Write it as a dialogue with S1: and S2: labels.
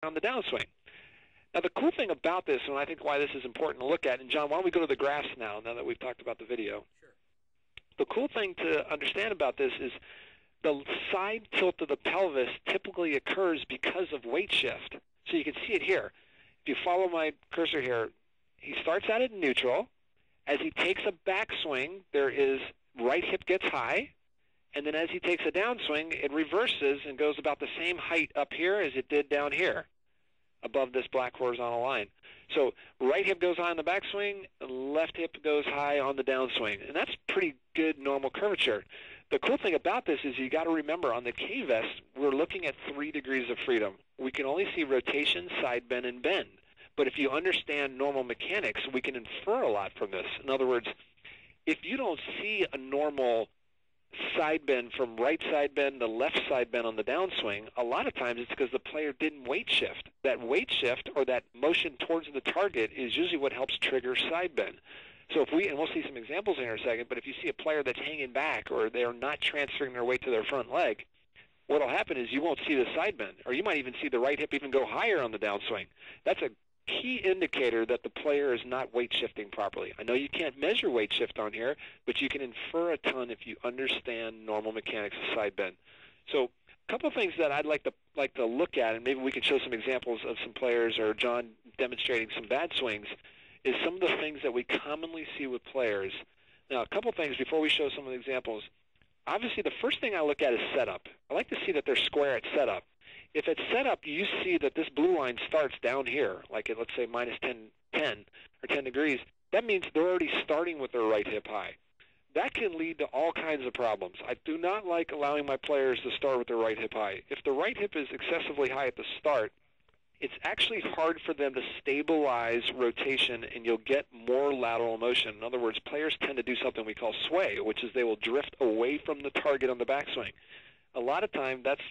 S1: on the downswing. Now, the cool thing about this, and I think why this is important to look at, and John, why don't we go to the graphs now that we've talked about the video?
S2: Sure.
S1: The cool thing to understand about this is the side tilt of the pelvis typically occurs because of weight shift. So you can see it here. If you follow my cursor here, he starts out at neutral. As he takes a backswing, there is right hip gets high, and then as he takes a downswing, it reverses and goes about the same height up here as it did down here, above this black horizontal line. So right hip goes high on the backswing, left hip goes high on the downswing, and that's pretty good normal curvature. The cool thing about this is you got to remember on the K-vest, we're looking at 3 degrees of freedom. We can only see rotation, side bend, and bend. But if you understand normal mechanics, we can infer a lot from this. In other words, if you don't see a normal side bend from right side bend to left side bend on the downswing, a lot of times it's because the player didn't weight shift. That weight shift or that motion towards the target is usually what helps trigger side bend. So if we, and we'll see some examples in here in a second, but if you see a player that's hanging back or they're not transferring their weight to their front leg, what will happen is you won't see the side bend, or you might even see the right hip even go higher on the downswing. That's a key indicator that the player is not weight shifting properly. I know you can't measure weight shift on here, but you can infer a ton if you understand normal mechanics of side bend. So a couple of things that I'd like to look at, and maybe we can show some examples of some players or John demonstrating some bad swings, is some of the things that we commonly see with players. Now, a couple of things before we show some of the examples. Obviously, the first thing I look at is setup. I like to see that they're square at setup. If it's setup, you see that this blue line starts down here, like at, let's say, minus 10 or 10 degrees. That means they're already starting with their right hip high. That can lead to all kinds of problems. I do not like allowing my players to start with their right hip high. If the right hip is excessively high at the start, it's actually hard for them to stabilize rotation, and you'll get more lateral motion. In other words, players tend to do something we call sway, which is they will drift away from the target on the backswing. A lot of time, that's